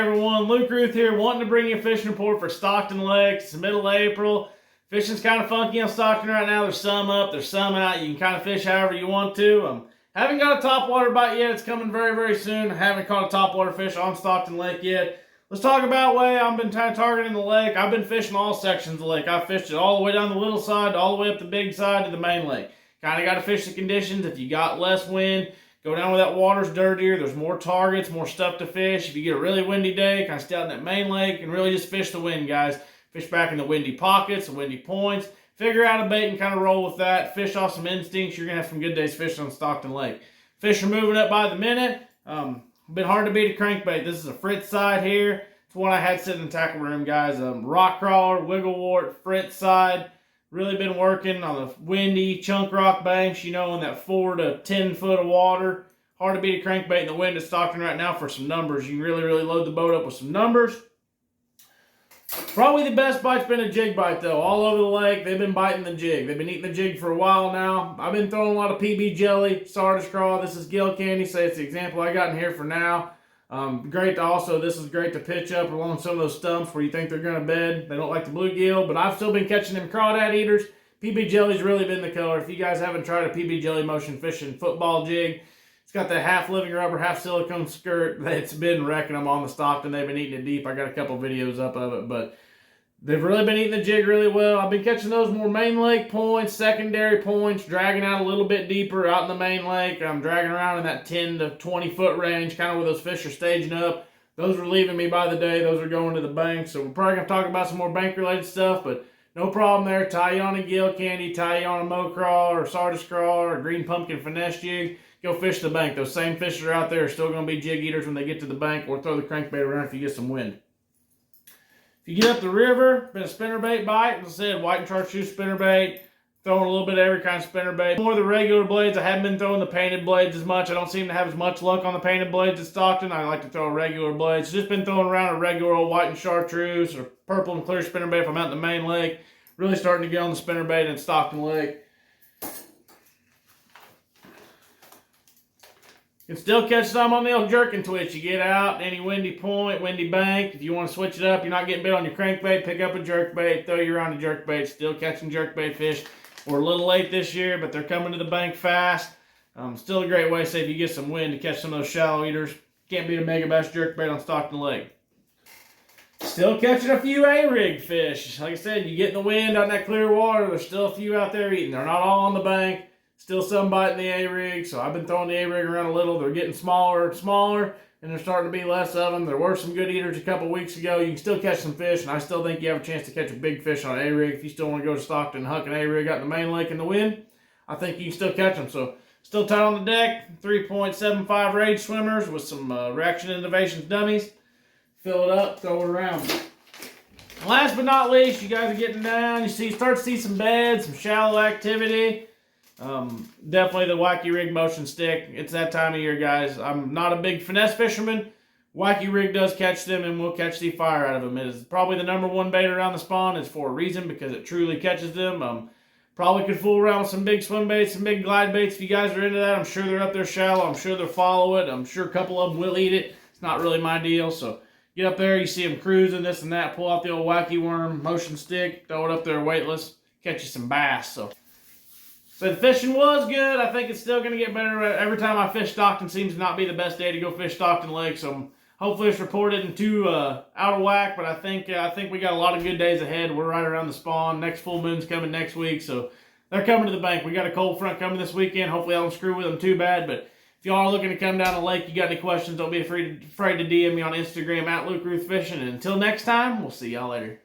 Everyone, Luke Ruth here, wanting to bring you a fishing report for Stockton Lake. It's the middle of April. Fishing's kind of funky on Stockton right now. There's some up, there's some out. You can kind of fish however you want to. Haven't got a topwater bite yet. It's coming very, very soon. I haven't caught a topwater fish on Stockton Lake yet. Let's talk about way I've been targeting the lake. I've been fishing all sections of the lake. I've fished it all the way down the little side, all the way up the big side to the main lake. Kind of got to fish the conditions. If you got less wind, go down where that water's dirtier. There's more targets, more stuff to fish. If you get a really windy day, kind of stay out in that main lake and really just fish the wind, guys. Fish back in the windy pockets, the windy points. Figure out a bait and kind of roll with that. Fish off some instincts. You're going to have some good days fishing on Stockton Lake. Fish are moving up by the minute. Been hard to beat a crankbait. This is a Fritz side here. It's one I had sitting in the tackle room, guys. Rock crawler, wiggle wart, Fritz side. Really been working on the windy chunk rock banks, you know, in that 4 to 10 foot of water. Hard to beat a crankbait in the wind at Stockton right now for some numbers. You can really load the boat up with some numbers. Probably the best bite's been a jig bite, though. All over the lake, they've been biting the jig. They've been eating the jig for a while now. I've been throwing a lot of PB jelly, sardis craw. This is gill candy, so it's the example I got in here for now. This is great to pitch up along some of those stumps where you think they're going to bed. They don't like the bluegill, but I've still been catching them crawdad eaters. PB jelly's really been the killer. If you guys haven't tried a PB jelly motion fishing football jig, it's got that half living rubber, half silicone skirt. It's been wrecking them on the Stockton. They've been eating it deep. I got a couple videos up of it, but they've really been eating the jig really well. I've been catching those more main lake points, secondary points, dragging out a little bit deeper out in the main lake. I'm dragging around in that 10 to 20 foot range, kind of where those fish are staging up. Those are leaving me by the day. Those are going to the bank. So we're probably going to talk about some more bank related stuff, but no problem there. Tie you on a gill candy, tie you on a mo craw or sardis craw or a green pumpkin finesse jig. Go fish the bank. Those same fish that are out there are still going to be jig eaters when they get to the bank, or throw the crankbait around if you get some wind. If you get up the river, been a spinnerbait bite. As I said, white and chartreuse spinnerbait. Throwing a little bit of every kind of spinnerbait. More of the regular blades. I haven't been throwing the painted blades as much. I don't seem to have as much luck on the painted blades at Stockton. I like to throw regular blades. Just been throwing around a regular old white and chartreuse or purple and clear spinnerbait if I'm out in the main lake. Really starting to get on the spinnerbait in Stockton Lake. You can still catch some on the old jerk and twitch. You get out, any windy point, windy bank. If you want to switch it up, you're not getting bit on your crankbait, pick up a jerkbait, throw you around a jerkbait. Still catching jerkbait fish. We're a little late this year, but they're coming to the bank fast. Still a great way, say, if you get some wind to catch some of those shallow eaters. Can't beat a mega bass jerkbait on Stockton Lake. Still catching a few A-rig fish. Like I said, you get in the wind out in that clear water, there's still a few out there eating. They're not all on the bank. Still some biting the A-rig, so I've been throwing the A-rig around a little. They're getting smaller and smaller, and there's starting to be less of them. There were some good eaters a couple weeks ago. You can still catch some fish, and I still think you have a chance to catch a big fish on A-rig. If you still want to go to Stockton and huck an A-rig out in the main lake in the wind, I think you can still catch them. So still tight on the deck, 3.75 rage swimmers with some Reaction Innovations dummies. Fill it up, throw it around. Last but not least, you guys are getting down. You start to see some beds, some shallow activity. Definitely the wacky rig motion stick. It's that time of year, guys. I'm not a big finesse fisherman. Wacky rig does catch them, and we'll catch the fire out of them. It is probably the #1 bait around the spawn. It's for a reason, because it truly catches them. Probably could fool around with some big swim baits, some big glide baits. If you guys are into that, I'm sure they're up there shallow. I'm sure they'll follow it. I'm sure a couple of them will eat it. It's not really my deal. So get up there, you see them cruising, this and that. Pull out the old wacky worm motion stick, throw it up there weightless, catch you some bass. So the fishing was good. I think it's still going to get better. Every time I fish Stockton seems to not be the best day to go fish Stockton Lake. So hopefully it's reported in too out of whack. But I think we got a lot of good days ahead. We're right around the spawn. Next full moon's coming next week. So they're coming to the bank. We got a cold front coming this weekend. Hopefully I don't screw with them too bad. But if y'all are looking to come down the lake, you got any questions, don't be afraid to DM me on Instagram at Luke Ruth Fishing. And until next time, we'll see y'all later.